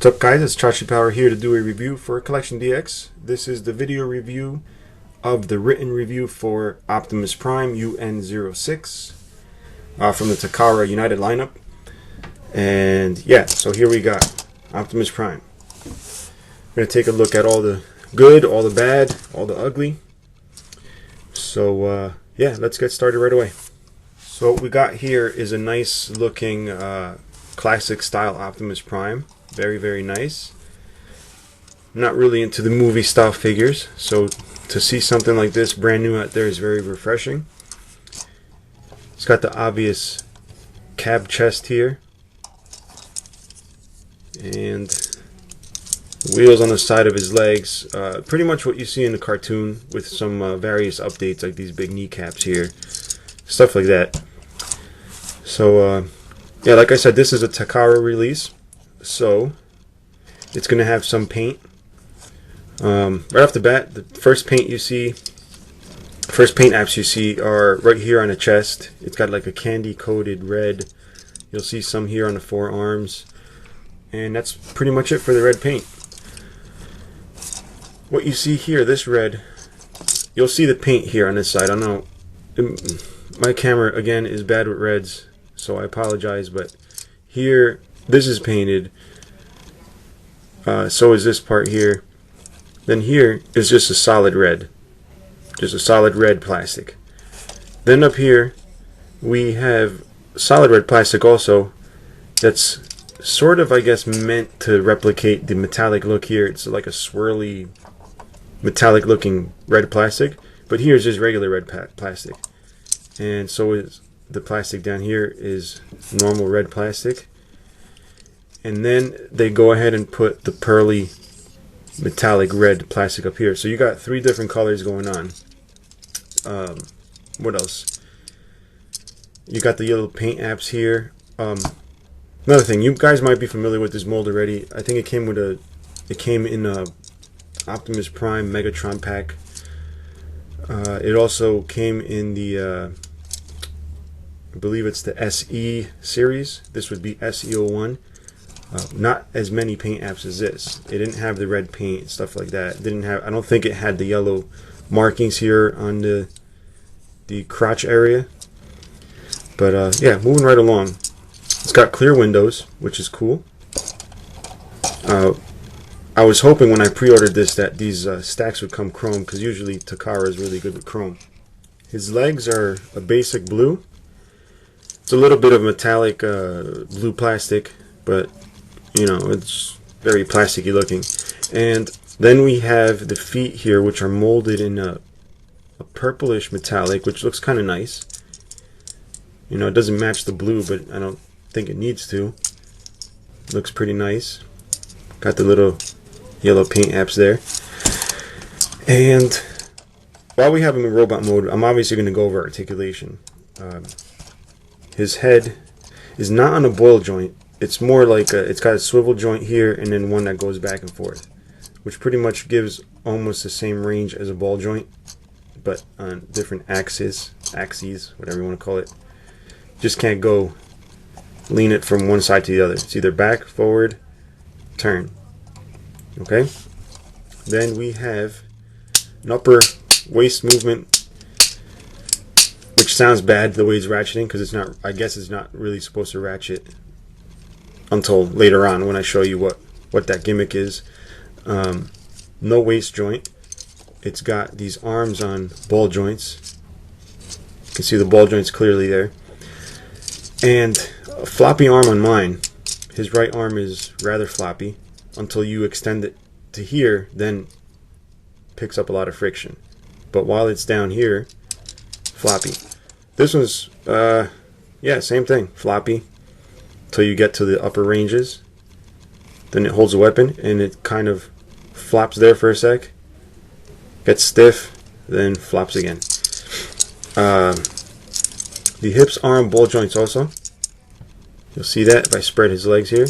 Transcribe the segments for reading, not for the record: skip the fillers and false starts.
What's up guys, it's Chachi Power here to do a review for CollectionDX. This is the video review of the written review for Optimus Prime UN-06 from the Takara United lineup. And yeah, so here we got Optimus Prime. We're going to take a look at all the good, all the bad, all the ugly. So yeah, let's get started right away. So what we got here is a nice looking classic style Optimus Prime. Very, very nice. I'm not really into the movie style figures, so to see something like this brand new out there is very refreshing. It's got the obvious cab chest here, and wheels on the side of his legs. Pretty much what you see in the cartoon, with some various updates like these big kneecaps here, stuff like that. So yeah, like I said, this is a Takara release. So it's going to have some paint. Right off the bat, the first paint apps you see are right here on the chest. It's got like a candy coated red. You'll see some here on the forearms, and that's pretty much it for the red paint. What you see here, this red, you'll see the paint here on this side. I don't know, my camera again is bad with reds, so I apologize, but here this is painted, so is this part here. Then here is just a solid red, just a solid red plastic. Then up here we have solid red plastic also, that's sort of, I guess, meant to replicate the metallic look here. It's like a swirly metallic looking red plastic, but here is just regular red plastic. And so is the plastic down here is normal red plastic. And then they go ahead and put the pearly metallic red plastic up here. So you got three different colors going on. What else? You got the yellow paint apps here. Another thing, you guys might be familiar with this mold already. I think it came in a Optimus Prime Megatron pack. It also came in the I believe it's the SE series. This would be SE01. Not as many paint apps as this. It didn't have the red paint and stuff like that. It didn't have. I don't think it had the yellow markings here on the crotch area. But yeah, moving right along. It's got clear windows, which is cool. I was hoping when I pre-ordered this that these stacks would come chrome, because usually Takara is really good with chrome. His legs are a basic blue. It's a little bit of metallic blue plastic, but you know, it's very plasticky looking. And then we have the feet here, which are molded in a purplish metallic, which looks kind of nice. You know, it doesn't match the blue, but I don't think it needs to. Looks pretty nice. Got the little yellow paint apps there. And while we have him in robot mode, I'm obviously going to go over articulation. His head is not on a ball joint. It's more like it's got a swivel joint here and then one that goes back and forth, which pretty much gives almost the same range as a ball joint, but on different axes, whatever you want to call it. Just can't go lean it from one side to the other. It's either back, forward, turn. Okay? Then we have an upper waist movement, which sounds bad the way it's ratcheting, because it's not. I guess it's not really supposed to ratchet until later on when I show you what that gimmick is. No waist joint. It's got these arms on ball joints. You can see the ball joints clearly there. And a floppy arm on mine. His right arm is rather floppy until you extend it to here, then picks up a lot of friction. But while it's down here, floppy. This one's yeah, same thing, floppy till you get to the upper ranges. Then it holds a weapon and it kind of flops there for a sec, gets stiff, then flops again. The hips are on ball joints also. You'll see that if I spread his legs here.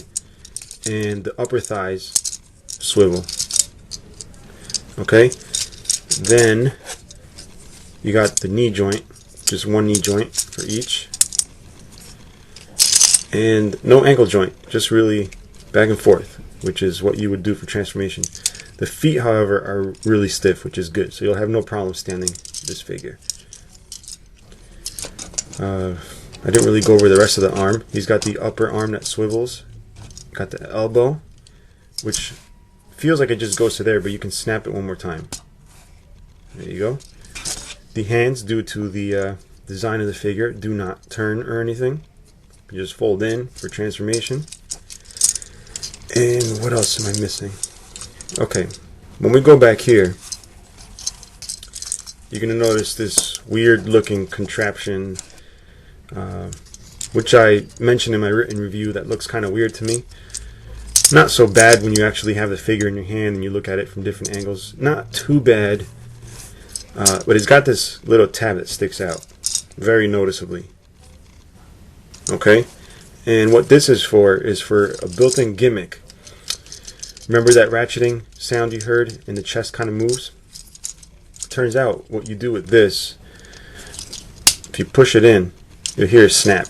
And the upper thighs swivel. Okay, then you got the knee joint, just one knee joint for each. And no ankle joint, just really back and forth. which is what you would do for transformation. The feet, however, are really stiff, which is good, so you'll have no problem standing this figure. I didn't really go over the rest of the arm. He's got the upper arm that swivels, got the elbow, which feels like it just goes to there, but you can snap it one more time. There you go. The hands, due to the design of the figure, do not turn or anything. You just fold in for transformation. And what else am I missing? Okay, when we go back here, you're going to notice this weird looking contraption, which I mentioned in my written review, that looks kind of weird to me. Not so bad when you actually have the figure in your hand and you look at it from different angles. Not too bad, but it's got this little tab that sticks out very noticeably. Okay, and what this is for a built-in gimmick. Remember that ratcheting sound you heard and the chest kind of moves? Turns out what you do with this, if you push it in, you'll hear a snap.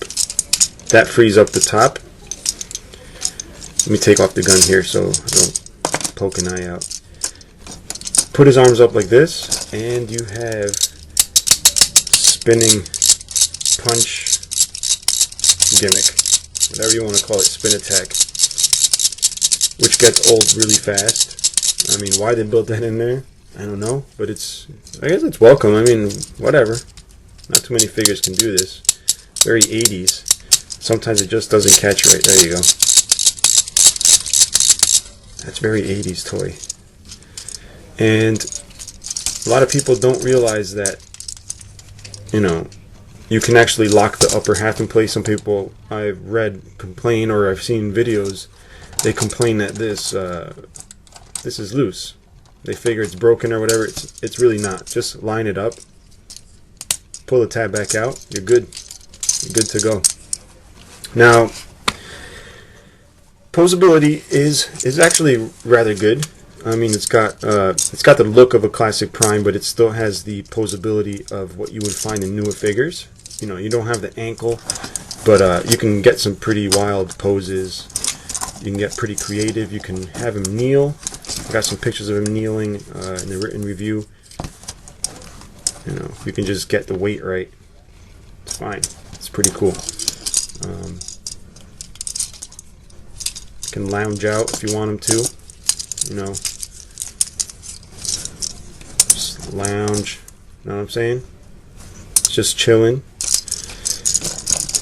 That frees up the top. Let me take off the gun here so I don't poke an eye out. Put his arms up like this, and you have spinning punch gimmick, whatever you want to call it, spin attack, which gets old really fast. I mean, why they built that in there, I don't know, but I guess it's welcome. I mean, whatever. Not too many figures can do this. Very 80s. Sometimes it just doesn't catch right. There you go. That's very 80s toy. And a lot of people don't realize that, you know, you can actually lock the upper half in place. Some people I've read complain, or I've seen videos, they complain that this is loose. They figure it's broken or whatever. It's really not. Just line it up, pull the tab back out, you're good. You're good to go. Now, Poseability is actually rather good. I mean, it's got the look of a classic Prime, but it still has the posability of what you would find in newer figures. You know, you don't have the ankle, but you can get some pretty wild poses. You can get pretty creative. You can have him kneel. I got some pictures of him kneeling in the written review. You know, you can just get the weight right. It's fine. It's pretty cool. Can lounge out if you want him to. You know, just lounge. You know what I'm saying? It's just chilling.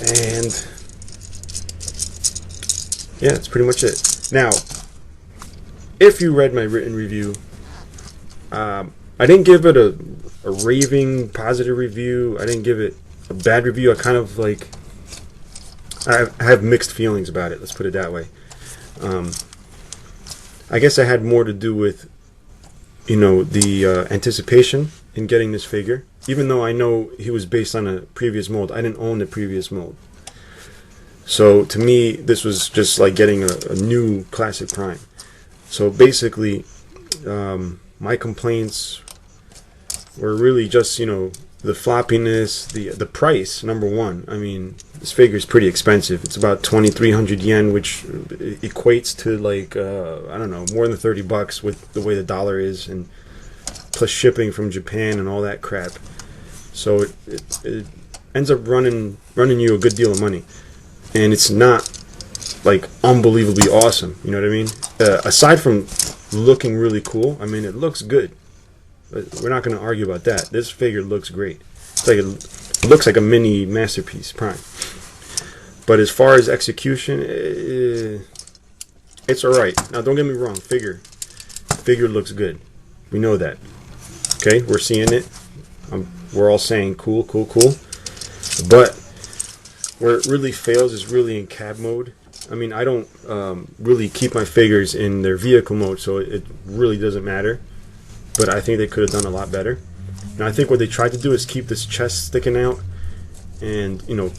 And yeah, that's pretty much it. Now, if you read my written review, I didn't give it a raving positive review. I didn't give it a bad review. I kind of like, I have mixed feelings about it. Let's put it that way. I guess I had more to do with, you know, the anticipation in getting this figure. Even though I know he was based on a previous mold, I didn't own the previous mold. So to me, this was just like getting a new classic Prime. So basically, my complaints were really just, you know, the floppiness, the price, number one. I mean, this figure is pretty expensive. It's about 2,300 yen, which equates to like, I don't know, more than 30 bucks with the way the dollar is, and plus shipping from Japan and all that crap. So it ends up running you a good deal of money. And it's not like unbelievably awesome, you know what I mean? Aside from looking really cool, I mean, it looks good. But we're not going to argue about that. This figure looks great. It's like it looks like a mini masterpiece Prime. But as far as execution, it's alright. Now, don't get me wrong. Figure looks good. We know that. Okay, we're seeing it. We're all saying cool, cool, cool. But where it really fails is really in cab mode. I mean, I don't really keep my figures in their vehicle mode, so it really doesn't matter. But I think they could have done a lot better. And I think what they tried to do is keep this chest sticking out and, you know,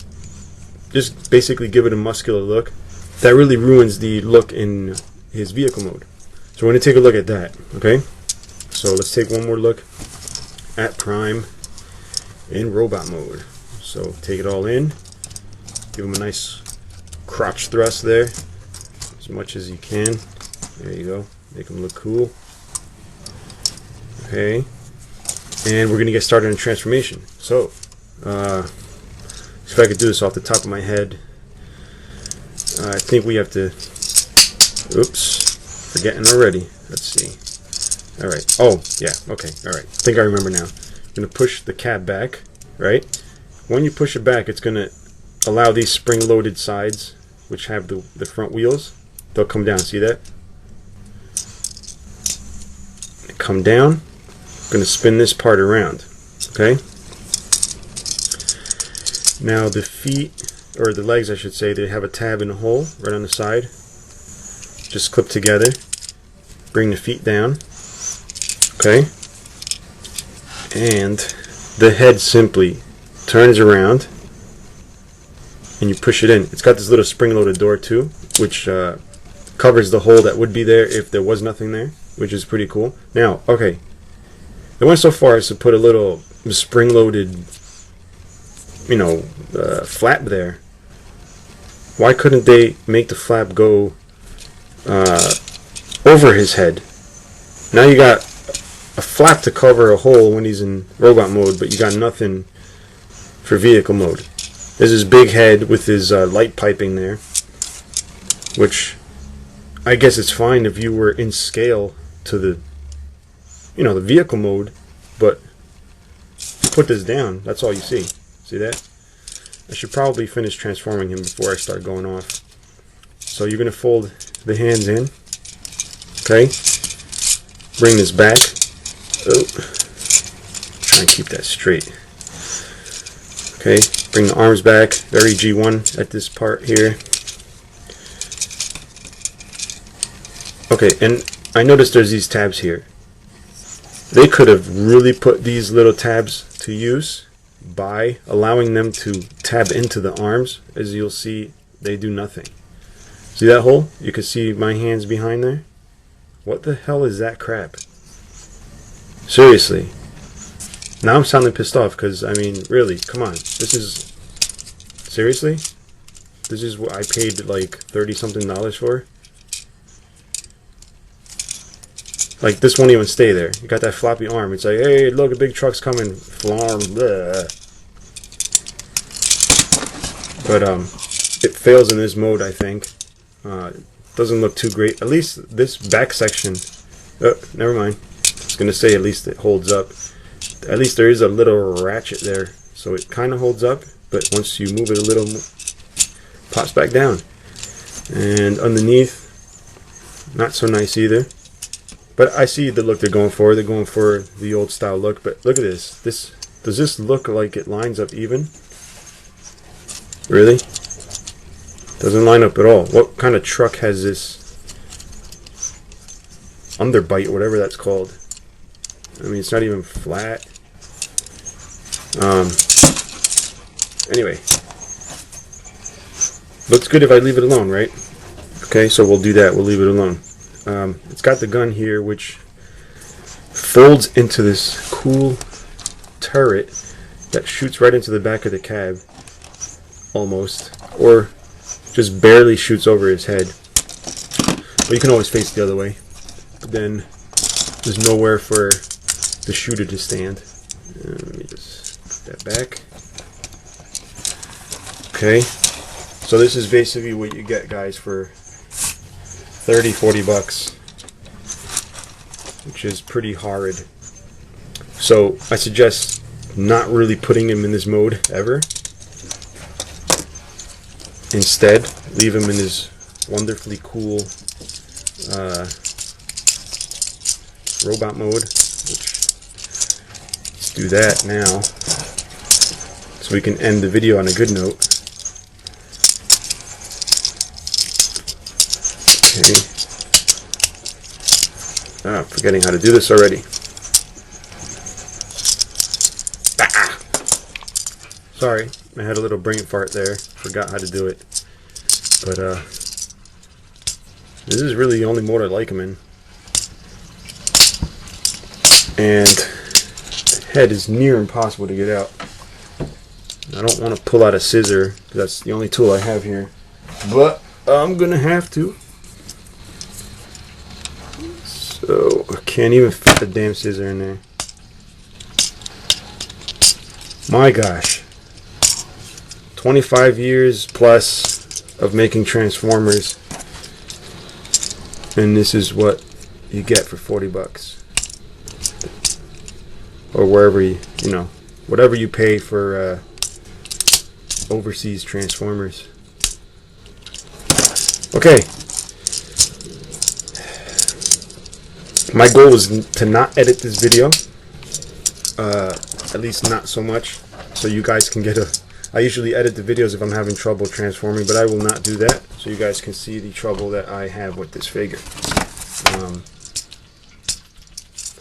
just basically give it a muscular look. That really ruins the look in his vehicle mode. So we're going to take a look at that, okay? So let's take one more look at Prime in robot mode. So take it all in. Give him a nice crotch thrust there, as much as you can. There you go. Make them look cool. Okay. And we're going to get started on transformation. So, if I could do this off the top of my head, I think we have to, oops, forgetting already. Let's see. Alright, oh, yeah, okay, alright. I think I remember now. I'm going to push the cab back, right? When you push it back, it's going to allow these spring-loaded sides, which have the front wheels, they'll come down, see that? They come down, I'm going to spin this part around, okay? Now the feet, or the legs I should say, they have a tab and a hole right on the side. Just clip together, bring the feet down, okay? And the head simply turns around and you push it in. It's got this little spring-loaded door too, which covers the hole that would be there if there was nothing there, which is pretty cool. Now, okay, I went so far as to put a little spring-loaded, you know, flap there. Why couldn't they make the flap go over his head? Now you got a flap to cover a hole when he's in robot mode, but you got nothing for vehicle mode. There's his big head with his light piping there, which I guess it's fine if you were in scale to the, you know, the vehicle mode, but you put this down, that's all you see. See that? I should probably finish transforming him before I start going off. So you're going to fold the hands in, okay? Bring this back. Oh, try and keep that straight. Okay, bring the arms back, very G1 at this part here. Okay, and I noticed there's these tabs here. They could have really put these little tabs to use by allowing them to tab into the arms. As you'll see, they do nothing. See that hole? You can see my hands behind there. What the hell is that crap? Seriously. Now I'm sounding pissed off because, I mean, really, come on. This is... Seriously? This is what I paid like $30-something for? Like, this won't even stay there. You got that floppy arm. It's like, hey, look, a big truck's coming. But, it fails in this mode, I think. Doesn't look too great. At least this back section... Oh, never mind. I was going to say at least it holds up. At least there is a little ratchet there. So it kind of holds up. But once you move it a little, pops back down. And underneath, not so nice either. But I see the look they're going for. They're going for the old style look. But look at this. Does this look like it lines up even? Really? Doesn't line up at all. What kind of truck has this underbite, whatever that's called? I mean, it's not even flat. Anyway. Looks good if I leave it alone, right? Okay, so we'll do that. We'll leave it alone. It's got the gun here, which folds into this cool turret that shoots right into the back of the cab, almost, or just barely shoots over his head. But you can always face the other way. But then there's nowhere for the shooter to stand. Let me just put that back. Okay, so this is basically what you get, guys, for 30-40 bucks, which is pretty horrid. So I suggest not really putting him in this mode ever. Instead, leave him in his wonderfully cool robot mode. Let's do that now, so we can end the video on a good note. Okay. I'm forgetting how to do this already. Sorry, I had a little brain fart there. Forgot how to do it. But this is really the only mode I like him in. And the head is near impossible to get out. I don't want to pull out a scissor, because that's the only tool I have here. But I'm gonna have to. So I can't even fit the damn scissor in there. My gosh. 25 years plus of making Transformers, and this is what you get for 40 bucks. Or wherever you know, whatever you pay for overseas Transformers. Okay. My goal was to not edit this video, at least not so much, so you guys can get a... I usually edit the videos if I'm having trouble transforming, but I will not do that, so you guys can see the trouble that I have with this figure.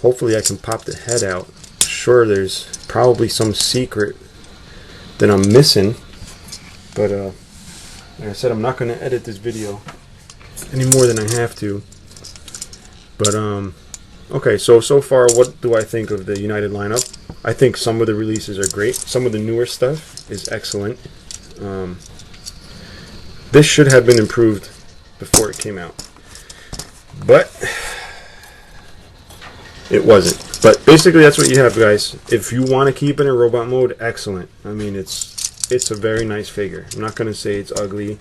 Hopefully I can pop the head out. Sure, there's probably some secret that I'm missing, but like I said, I'm not going to edit this video any more than I have to. But okay, so far, what do I think of the United lineup? I think some of the releases are great. Some of the newer stuff is excellent. This should have been improved before it came out, but it wasn't. But basically, that's what you have, guys. If you want to keep it in robot mode, excellent. I mean, it's a very nice figure. I'm not going to say it's ugly.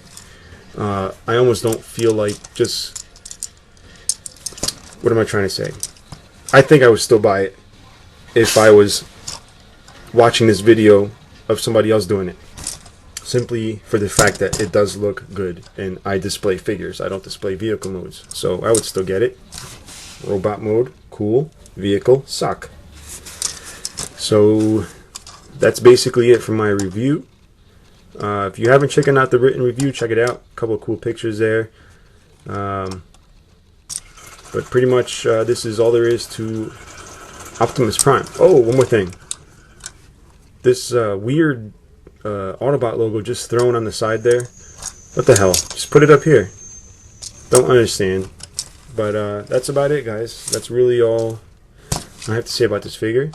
I almost don't feel like just... What am I trying to say? I think I would still buy it if I was watching this video of somebody else doing it. Simply for the fact that it does look good, and I display figures. I don't display vehicle modes. So I would still get it. Robot mode, cool. Vehicle, suck. So that's basically it for my review. If you haven't checked out the written review, check it out. A couple of cool pictures there. But pretty much this is all there is to Optimus Prime. Oh, one more thing. This weird Autobot logo just thrown on the side there. What the hell? Just put it up here. Don't understand. But that's about it, guys. That's really all I have to say about this figure.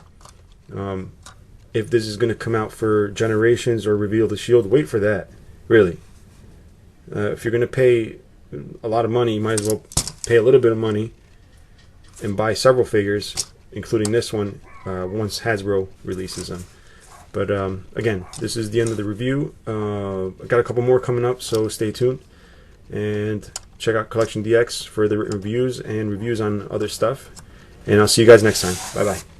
If this is going to come out for Generations or Reveal the Shield, wait for that. Really. If you're going to pay a lot of money, you might as well pay a little bit of money and buy several figures, including this one, once Hasbro releases them. But again, this is the end of the review. I got a couple more coming up, so stay tuned. And check out CollectionDX for the written reviews and reviews on other stuff. And I'll see you guys next time. Bye-bye.